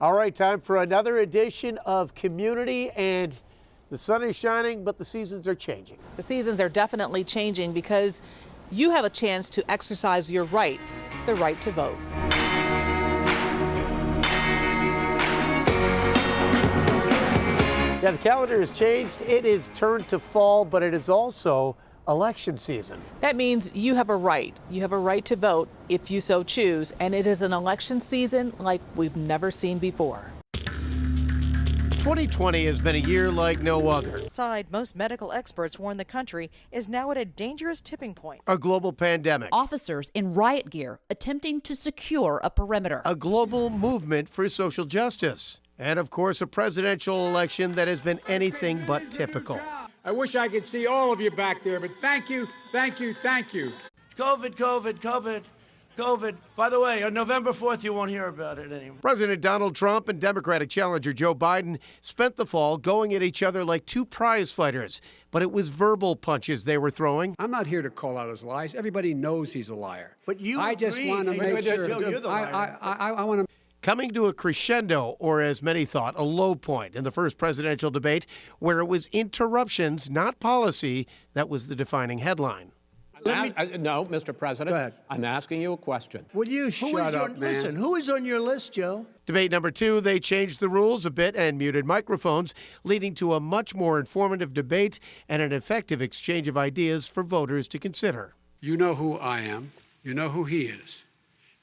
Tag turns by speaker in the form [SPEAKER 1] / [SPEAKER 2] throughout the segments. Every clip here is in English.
[SPEAKER 1] All right, time for another edition of commUNITY, and the sun is shining, but the seasons are changing.
[SPEAKER 2] The seasons are definitely changing because you have a chance to exercise your right, the right to vote.
[SPEAKER 1] Yeah, the calendar has changed. It is turned to fall, but it is also election season.
[SPEAKER 2] That means you have a right. You have a right to vote if you so choose, and it is an election season like we've never seen before.
[SPEAKER 1] 2020 has been a year like no other.
[SPEAKER 3] Most medical experts warn the country is now at a dangerous tipping point.
[SPEAKER 1] A global pandemic.
[SPEAKER 4] Officers in riot gear attempting to secure a perimeter.
[SPEAKER 1] A global movement for social justice. And of course, a presidential election that has been anything but typical.
[SPEAKER 5] I wish I could see all of you back there, but thank you, thank you, thank you.
[SPEAKER 6] COVID, COVID, COVID, COVID. By the way, on November 4th, you won't hear about it anymore.
[SPEAKER 1] President Donald Trump and Democratic challenger Joe Biden spent the fall going at each other like two prize fighters, but it was verbal punches they were throwing.
[SPEAKER 5] I'm not here to call out his lies. Everybody knows he's a liar.
[SPEAKER 6] But you
[SPEAKER 5] I just want to make sure.
[SPEAKER 6] Joe, you're the liar.
[SPEAKER 5] I want to.
[SPEAKER 1] Coming to a crescendo, or as many thought, a low point in the first presidential debate, where it was interruptions, not policy, that was the defining headline.
[SPEAKER 7] No, Mr. President.
[SPEAKER 6] Go ahead.
[SPEAKER 7] I'm asking you a question.
[SPEAKER 5] Would you shut up, man?
[SPEAKER 6] Listen, who is on your list, Joe?
[SPEAKER 1] Debate number two, they changed the rules a bit and muted microphones, leading to a much more informative debate and an effective exchange of ideas for voters to consider.
[SPEAKER 5] You know who I am. You know who he is.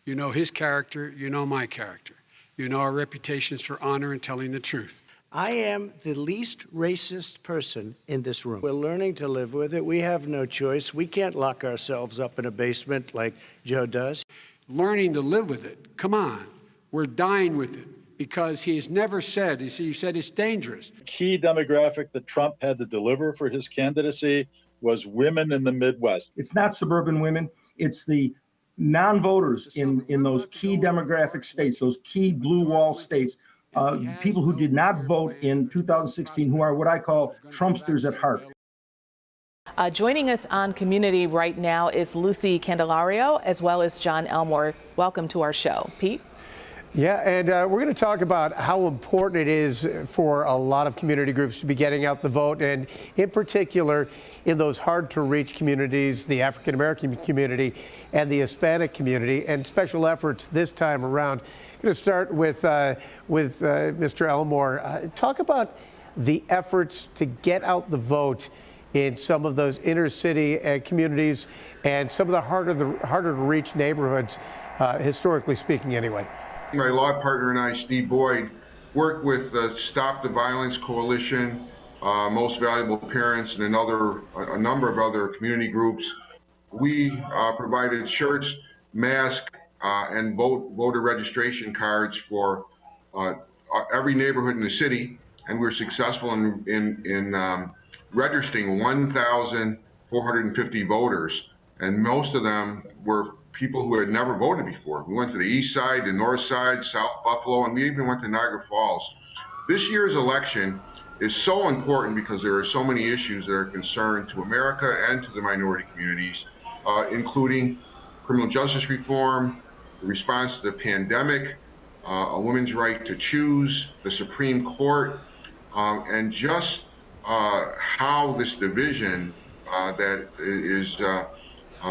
[SPEAKER 5] You know his character. You know my character. You know our reputations for honor and telling the truth.
[SPEAKER 6] I am the least racist person in this room. We're learning to live with it. We have no choice. We can't lock ourselves up in a basement like Joe does.
[SPEAKER 5] Learning to live with it. Come on. We're dying with it because he's never said, he said it's dangerous.
[SPEAKER 8] Key demographic that Trump had to deliver for his candidacy was women in the Midwest.
[SPEAKER 9] It's not suburban women. It's the non-voters in those key demographic states, those key blue wall states, people who did not vote in 2016, who are what I call Trumpsters at heart.
[SPEAKER 2] Joining us on commUNITY right now is Lucy Candelario, as well as John Elmore. Welcome to our show. Pete?
[SPEAKER 1] Yeah, and we're going to talk about how important it is for a lot of community groups to be getting out the vote, and in particular in those hard-to-reach communities, the African-American community and the Hispanic community, and special efforts this time around. I'm going to start with Mr. Elmore. Talk about the efforts to get out the vote in some of those inner city communities and some of the harder-to-reach neighborhoods, historically speaking anyway.
[SPEAKER 10] My law partner and I, Steve Boyd, work with the Stop the Violence Coalition, Most Valuable Parents, and a number of other community groups. We provided shirts, masks, and voter registration cards for every neighborhood in the city, and we were successful in registering 1,450 voters, and most of them were people who had never voted before. We went to the east side, the north side, South Buffalo, and we even went to Niagara Falls. This year's election is so important because there are so many issues that are of concern to America and to the minority communities, including criminal justice reform, the response to the pandemic, a woman's right to choose, the Supreme Court, and just how this division that is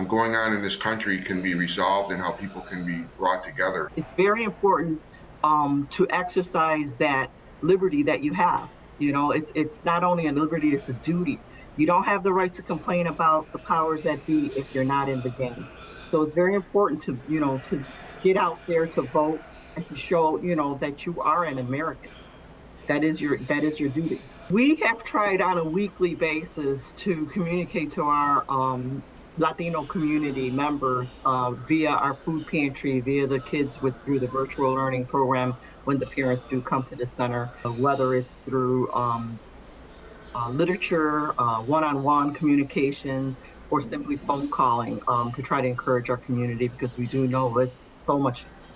[SPEAKER 10] going on in this country can be resolved and how people can be brought together.
[SPEAKER 11] It's very important to exercise that liberty that you have. You know, it's not only a liberty, it's a duty. You don't have the right to complain about the powers that be if you're not in the game. So it's very important to, to get out there to vote and to show, that you are an American. That is your duty. We have tried on a weekly basis to communicate to our Latino community members via our food pantry, via the kids through the virtual learning program when the parents do come to the center, whether it's through literature, one-on-one communications, or simply phone calling to try to encourage our community, because we do know it's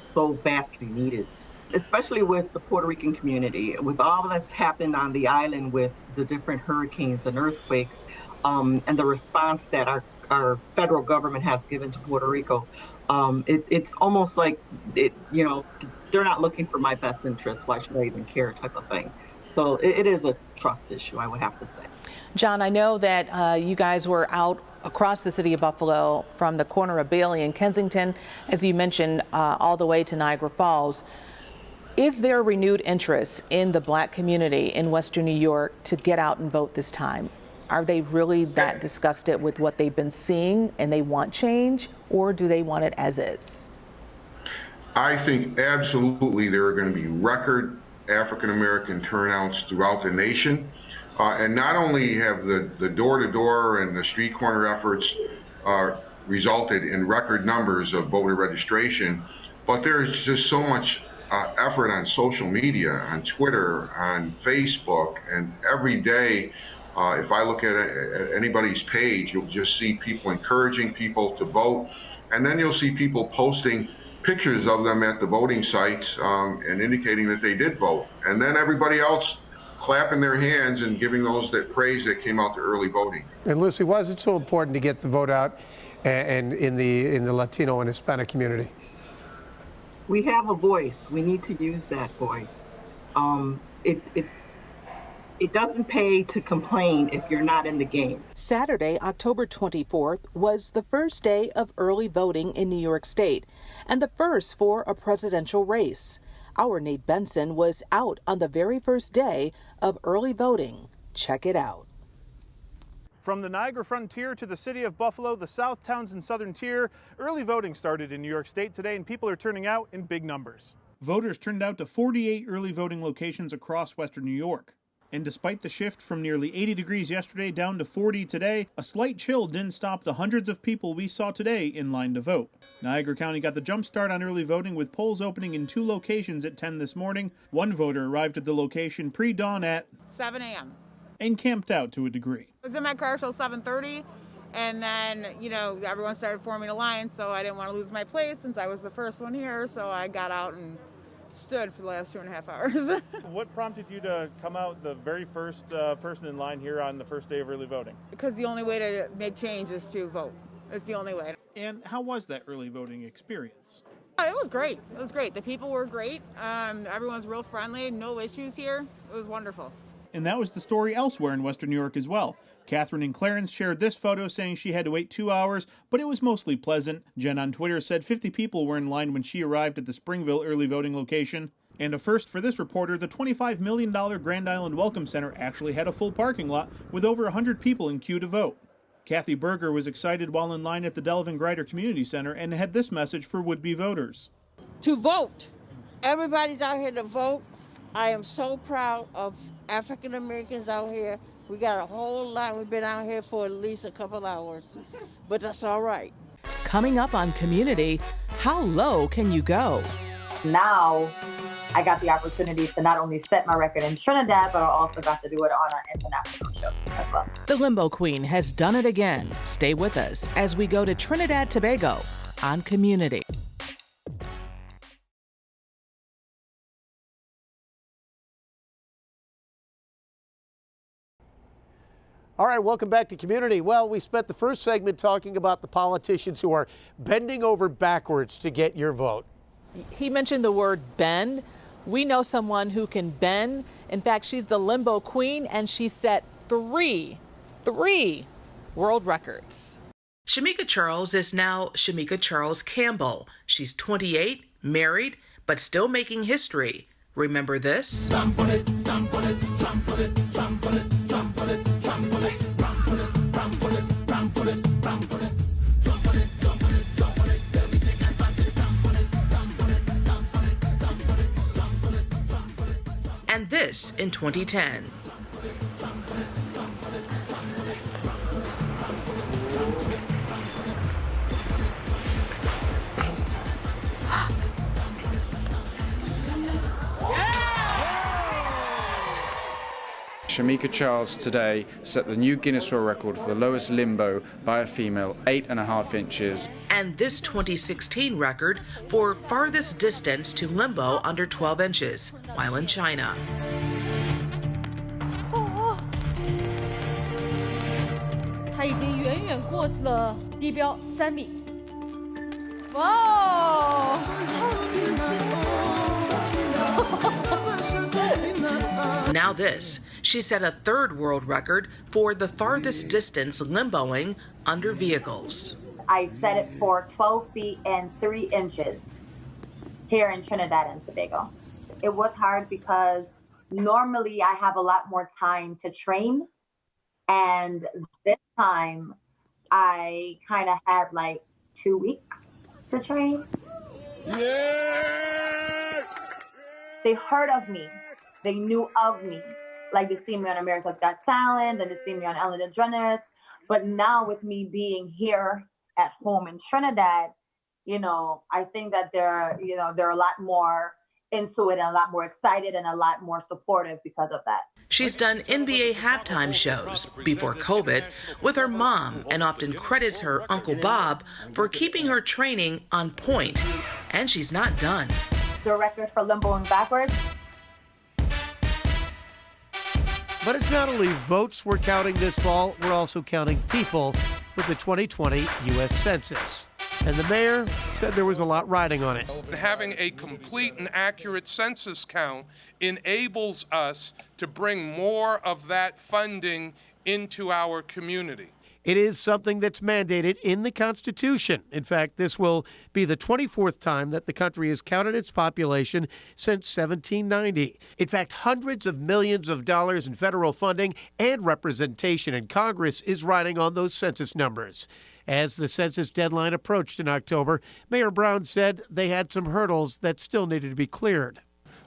[SPEAKER 11] so vastly needed, especially with the Puerto Rican community, with all that's happened on the island with the different hurricanes and earthquakes, and the response that our federal government has given to Puerto Rico. It's almost like they're not looking for my best interest, why should I even care type of thing. So it is a trust issue, I would have to say.
[SPEAKER 2] John, I know that you guys were out across the city of Buffalo from the corner of Bailey and Kensington, as you mentioned, all the way to Niagara Falls. Is there renewed interest in the Black community in Western New York to get out and vote this time? Are they really that disgusted with what they've been seeing and they want change, or do they want it as is?
[SPEAKER 10] I think absolutely there are going to be record African-American turnouts throughout the nation. And not only have the door-to-door and the street corner efforts resulted in record numbers of voter registration, but there's just so much effort on social media, on Twitter, on Facebook, and every day, if I look at anybody's page, you'll just see people encouraging people to vote, and then you'll see people posting pictures of them at the voting sites and indicating that they did vote, and then everybody else clapping their hands and giving those that praise that came out to early voting.
[SPEAKER 1] And Lucy, why is it so important to get the vote out and in the Latino and Hispanic community?
[SPEAKER 11] We have a voice. We need to use that voice. It doesn't pay to complain if you're not in the game.
[SPEAKER 12] Saturday, October 24th, was the first day of early voting in New York State and the first for a presidential race. Our Nate Benson was out on the very first day of early voting. Check it out.
[SPEAKER 13] From the Niagara Frontier to the city of Buffalo, the South Towns and Southern Tier, early voting started in New York State today, and people are turning out in big numbers. Voters turned out to 48 early voting locations across Western New York. And despite the shift from nearly 80 degrees yesterday down to 40 today, a slight chill didn't stop the hundreds of people we saw today in line to vote. Niagara County got the jump start on early voting with polls opening in 2 locations at 10 this morning. One voter arrived at the location pre-dawn at
[SPEAKER 14] 7 a.m.
[SPEAKER 13] and camped out to a degree.
[SPEAKER 14] I was in my car till 7:30, and then, everyone started forming a line, so I didn't want to lose my place since I was the first one here, so I got out and stood for the last 2.5 hours.
[SPEAKER 13] What prompted you to come out the very first person in line here on the first day of early voting?
[SPEAKER 14] Because the only way to make change is to vote. It's the only way.
[SPEAKER 13] And how was that early voting experience?
[SPEAKER 14] Oh, it was great. It was great. The people were great. Everyone's real friendly. No issues here. It was wonderful.
[SPEAKER 13] And that was the story elsewhere in Western New York as well. Catherine in Clarence shared this photo saying she had to wait 2 hours, but it was mostly pleasant. Jen on Twitter said 50 people were in line when she arrived at the Springville early voting location. And a first for this reporter, the $25 million Grand Island Welcome Center actually had a full parking lot with over 100 people in queue to vote. Kathy Berger was excited while in line at the Gallivan Grider Community Center and had this message for would-be voters.
[SPEAKER 15] To vote. Everybody's out here to vote. I am so proud of African Americans out here. We got a whole line. We've been out here for at least a couple hours, but that's all right.
[SPEAKER 2] Coming up on Community, how low can you go?
[SPEAKER 16] Now I got the opportunity to not only set my record in Trinidad, but I also got to do it on an international show as well.
[SPEAKER 2] The Limbo Queen has done it again. Stay with us as we go to Trinidad Tobago on Community.
[SPEAKER 1] All right, welcome back to Community. Well, we spent the first segment talking about the politicians who are bending over backwards to get your vote.
[SPEAKER 2] He mentioned the word bend. We know someone who can bend. In fact, she's the Limbo Queen, and she set three world records.
[SPEAKER 17] Shamika Charles is now Shamika Charles Campbell. She's 28, married, but still making history. Remember this?
[SPEAKER 18] Stomp on it, stomp on it, tramp on it, tramp on it, tramp on it, tramp on it, ramp on it, ramp on it, ramp on it, ramp on it, jump on it, jump on it, jump on it, let me take advantage, stamp on it, stamp on it, stamp on it, stamp on it, jump on it, jump on it.
[SPEAKER 17] And this in 2010.
[SPEAKER 19] Shamika Charles today set the new Guinness World Record for the lowest limbo by a female, 8.5 inches.
[SPEAKER 17] And this 2016 record for farthest distance to limbo under 12 inches while in China. Now this, she set a third world record for the farthest distance limboing under vehicles.
[SPEAKER 16] I set it for 12 feet and 3 inches here in Trinidad and Tobago. It was hard because normally I have a lot more time to train. And this time I kind of had like 2 weeks to train. Yeah! They heard of me. They knew of me. Like they see me on America's Got Talent and they see me on Ellen DeGeneres. But now with me being here at home in Trinidad, you know, I think that they're a lot more into it and a lot more excited and a lot more supportive because of that.
[SPEAKER 17] She's done NBA halftime shows before COVID with her mom and often credits her Uncle Bob for keeping her training on point. And she's not done.
[SPEAKER 16] The record for limboing backwards.
[SPEAKER 1] But it's not only votes we're counting this fall, we're also counting people with the 2020 U.S. Census. And the mayor said there was a lot riding on it.
[SPEAKER 20] Having a complete and accurate census count enables us to bring more of that funding into our community.
[SPEAKER 1] It is something that's mandated in the Constitution. In fact, this will be the 24th time that the country has counted its population since 1790. In fact, hundreds of millions of dollars in federal funding and representation in Congress is riding on those census numbers. As the census deadline approached in October, Mayor Brown said they had some hurdles that still needed to be cleared.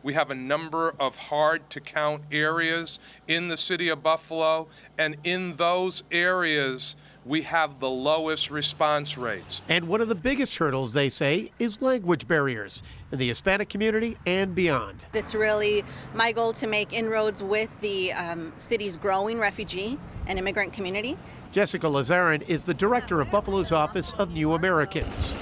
[SPEAKER 20] We have a number of hard-to-count areas in the city of Buffalo, and in those areas, we have the lowest response rates.
[SPEAKER 1] And one of the biggest hurdles, they say, is language barriers in the Hispanic community and beyond.
[SPEAKER 21] It's really my goal to make inroads with the city's growing refugee and immigrant community.
[SPEAKER 1] Jessica Lazarin is the director of Buffalo's Office of New Americans.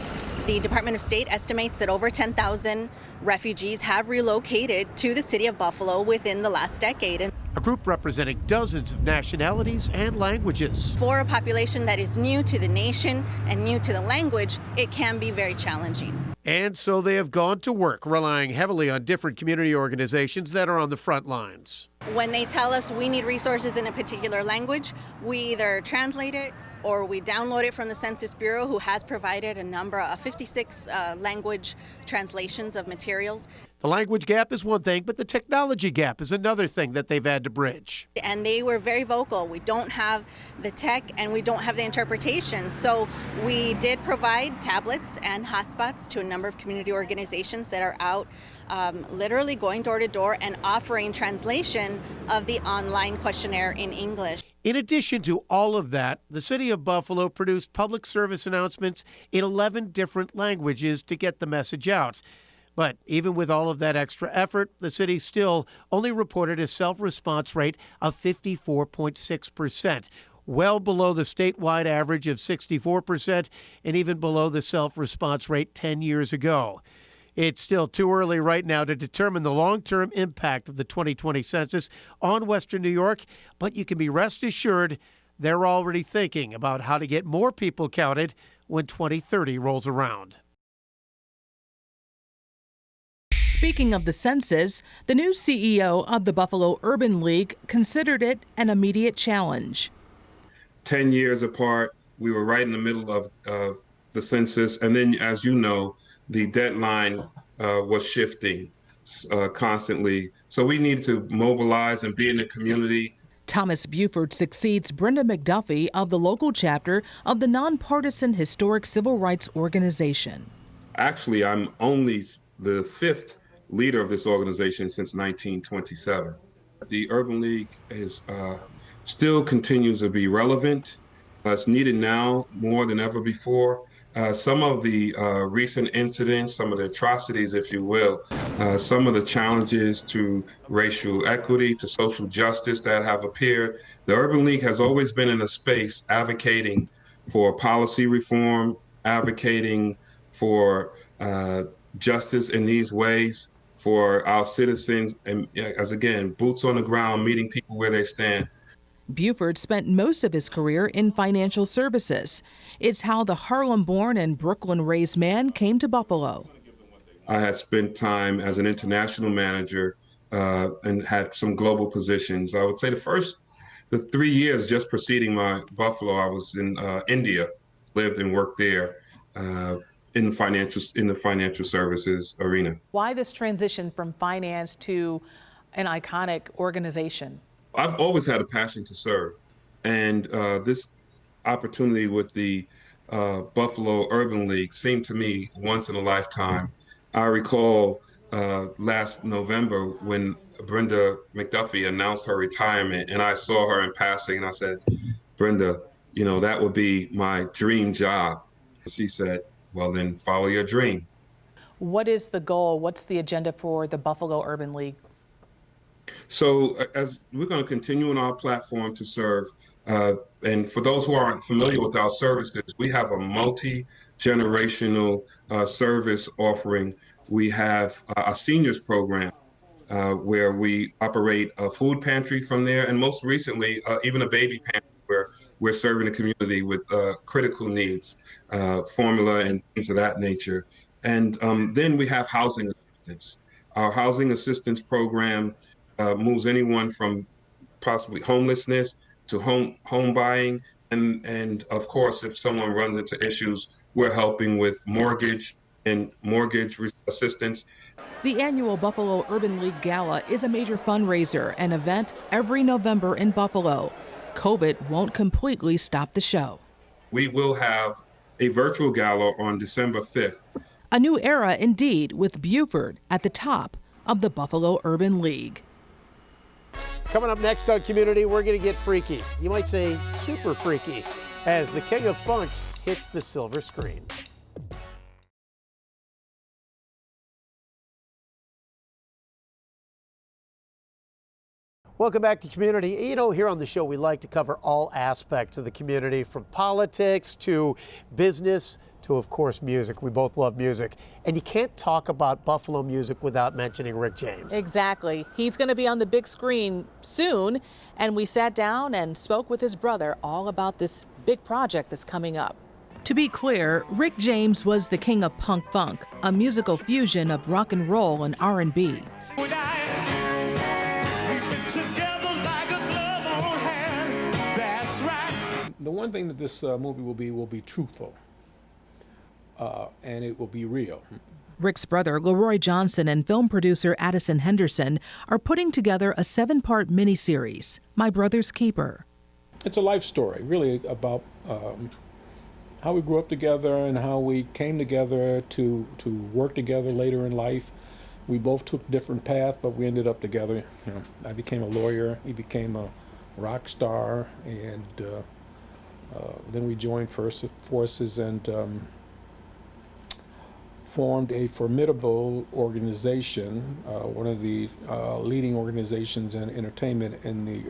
[SPEAKER 21] The Department of State estimates that over 10,000 refugees have relocated to the city of Buffalo within the last decade.
[SPEAKER 1] A group representing dozens of nationalities and languages.
[SPEAKER 21] For a population that is new to the nation and new to the language, it can be very challenging.
[SPEAKER 1] And so they have gone to work, relying heavily on different community organizations that are on the front lines.
[SPEAKER 21] When they tell us we need resources in a particular language, we either translate it or we download it from the Census Bureau, who has provided a number of 56 language translations of materials.
[SPEAKER 1] The language gap is one thing, but the technology gap is another thing that they've had to bridge.
[SPEAKER 21] And they were very vocal. We don't have the tech and we don't have the interpretation. So we did provide tablets and hotspots to a number of community organizations that are out literally going door to door and offering translation of the online questionnaire in English.
[SPEAKER 1] In addition to all of that, the city of Buffalo produced public service announcements in 11 different languages to get the message out. But even with all of that extra effort, the city still only reported a self-response rate of 54.6%, well below the statewide average of 64% and even below the self-response rate 10 years ago. It's still too early right now to determine the long-term impact of the 2020 census on Western New York, but you can be rest assured they're already thinking about how to get more people counted when 2030 rolls around.
[SPEAKER 12] Speaking of the census, the new CEO of the Buffalo Urban League considered it an immediate challenge.
[SPEAKER 22] 10 years apart, we were right in the middle of the census, and then, as you know, the deadline was shifting constantly. So we needed to mobilize and be in the community.
[SPEAKER 12] Thomas Buford succeeds Brenda McDuffie of the local chapter of the nonpartisan Historic Civil Rights Organization.
[SPEAKER 22] Actually, I'm only the 5th leader of this organization since 1927. The Urban League is still continues to be relevant. It's needed now more than ever before. Some of the recent incidents, some of the atrocities, if you will, some of the challenges to racial equity, to social justice that have appeared. The Urban League has always been in a space advocating for policy reform, advocating for justice in these ways for our citizens, and as again, boots on the ground, meeting people where they stand.
[SPEAKER 12] Buford spent most of his career in financial services. It's how the Harlem-born and Brooklyn-raised man came to Buffalo.
[SPEAKER 22] I had spent time as an international manager and had some global positions. I would say the 3 years just preceding my Buffalo, I was in India, lived and worked there in the financial services arena.
[SPEAKER 2] Why this transition from finance to an iconic organization?
[SPEAKER 22] I've always had a passion to serve, and this opportunity with the Buffalo Urban League seemed to me once in a lifetime. I recall last November when Brenda McDuffie announced her retirement, and I saw her in passing, and I said, Brenda, that would be my dream job. She said, well, then follow your dream.
[SPEAKER 2] What is the goal? What's the agenda for the Buffalo Urban League?
[SPEAKER 22] So as we're going to continue on our platform to serve, and for those who aren't familiar with our services, we have a multi-generational service offering. We have a seniors program where we operate a food pantry from there, and most recently, even a baby pantry where we're serving the community with critical needs, formula and things of that nature. And then we have housing assistance. Our housing assistance program moves anyone from possibly homelessness to home buying. And of course, if someone runs into issues, we're helping with mortgage and mortgage assistance.
[SPEAKER 12] The annual Buffalo Urban League Gala is a major fundraiser, an event every November in Buffalo. COVID won't completely stop the show.
[SPEAKER 22] We will have a virtual gala on December 5th.
[SPEAKER 12] A new era indeed, with Buford at the top of the Buffalo Urban League.
[SPEAKER 1] Coming up next on Community, we're going to get freaky. You might say super freaky, as the King of Funk hits the silver screen. Welcome back to Community. Here on the show, we like to cover all aspects of the community, from politics to business to, of course, music. We both love music. And you can't talk about Buffalo music without mentioning Rick James.
[SPEAKER 2] Exactly. He's going to be on the big screen soon. And we sat down and spoke with his brother all about this big project that's coming up.
[SPEAKER 12] To be clear, Rick James was the king of punk funk, a musical fusion of rock and roll and R&B.
[SPEAKER 3] The one thing that this movie will be truthful, and it will be real.
[SPEAKER 12] Rick's brother, Leroy Johnson, and film producer Addison Henderson are putting together a 7-part miniseries, My Brother's Keeper.
[SPEAKER 3] It's a life story, really, about how we grew up together and how we came together to work together later in life. We both took different paths, but we ended up together. I became a lawyer, he became a rock star, and then we joined forces and formed a formidable organization, one of the leading organizations in entertainment in the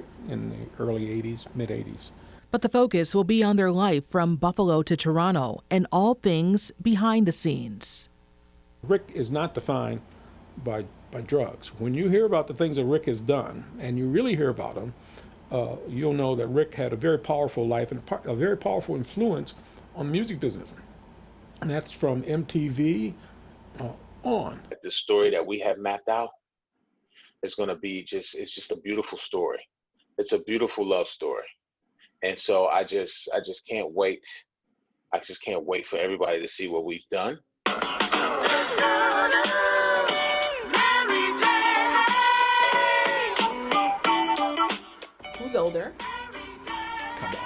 [SPEAKER 3] early 80s, mid 80s.
[SPEAKER 12] But the focus will be on their life from Buffalo to Toronto and all things behind the scenes.
[SPEAKER 3] Rick is not defined by drugs. When you hear about the things that Rick has done, and you really hear about him, you'll know that Rick had a very powerful life and a very powerful influence on the music business. And that's from MTV on.
[SPEAKER 4] The story that we have mapped out is going to be it's just a beautiful story. It's a beautiful love story. And so I just can't wait. I just can't wait for everybody to see what we've done.
[SPEAKER 2] Who's older?
[SPEAKER 3] Come on.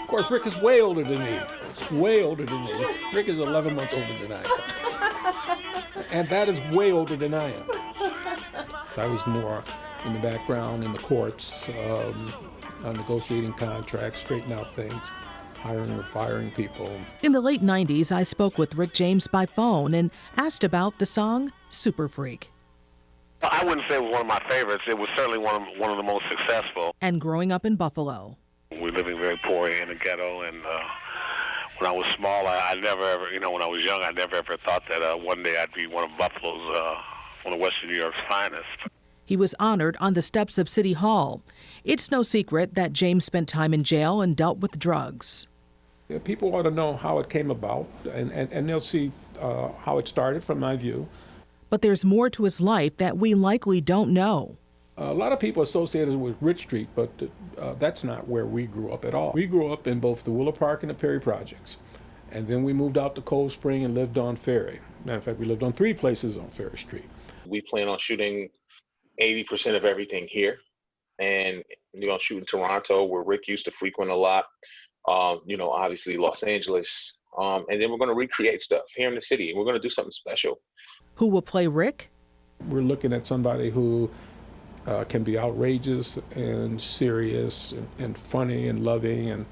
[SPEAKER 3] Of course, Rick is way older than me. Way older than me. Rick is 11 months older than I am. And that is way older than I am. I was more in the background, in the courts, negotiating contracts, straightening out things, hiring or firing people.
[SPEAKER 12] In the late 90s, I spoke with Rick James by phone and asked about the song Super Freak.
[SPEAKER 4] I wouldn't say it was one of my favorites. It was certainly one of the most successful.
[SPEAKER 12] And growing up in Buffalo.
[SPEAKER 4] We're living very poor in the ghetto, and when I was small, I never ever, when I was young, I never ever thought that one day I'd be one of Buffalo's, one of Western New York's finest.
[SPEAKER 12] He was honored on the steps of City Hall. It's no secret that James spent time in jail and dealt with drugs.
[SPEAKER 3] People ought to know how it came about, and they'll see how it started from my view.
[SPEAKER 12] But there's more to his life that we likely don't know.
[SPEAKER 3] A lot of people associate us with Rich Street, but that's not where we grew up at all. We grew up in both the Willow Park and the Perry Projects. And then we moved out to Cold Spring and lived on Ferry. Matter of fact, we lived on 3 places on Ferry Street.
[SPEAKER 4] We plan on shooting 80% of everything here, and shoot in Toronto, where Rick used to frequent a lot. Obviously Los Angeles, and then we're going to recreate stuff here in the city, and we're going to do something special.
[SPEAKER 12] Who will play Rick?
[SPEAKER 3] We're looking at somebody who can be outrageous and serious and funny and loving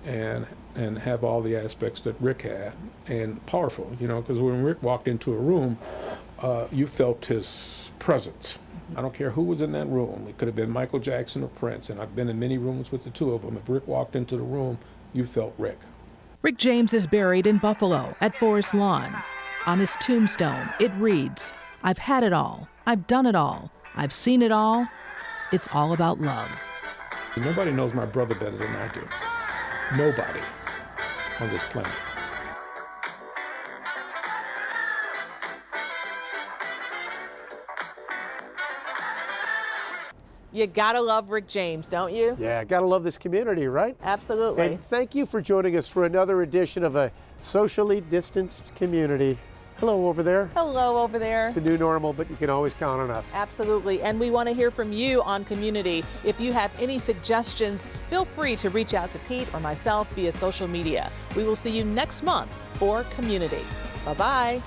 [SPEAKER 3] and have all the aspects that Rick had, and powerful, because when Rick walked into a room, you felt his presence. I don't care who was in that room. It could have been Michael Jackson or Prince, and I've been in many rooms with the two of them. If Rick walked into the room, you felt Rick.
[SPEAKER 12] Rick James is buried in Buffalo at Forest Lawn. On his tombstone, it reads, "I've had it all. I've done it all. I've seen it all. It's all about love."
[SPEAKER 3] Nobody knows my brother better than I do. Nobody on this planet.
[SPEAKER 2] You gotta love Rick James, don't you?
[SPEAKER 1] Yeah, gotta love this community, right?
[SPEAKER 2] Absolutely.
[SPEAKER 1] And thank you for joining us for another edition of a socially distanced community. Hello over there.
[SPEAKER 2] Hello over there.
[SPEAKER 1] It's a new normal, but you can always count on us.
[SPEAKER 2] Absolutely. And we want to hear from you on commUNITY. If you have any suggestions, feel free to reach out to Pete or myself via social media. We will see you next month for commUNITY. Bye-bye.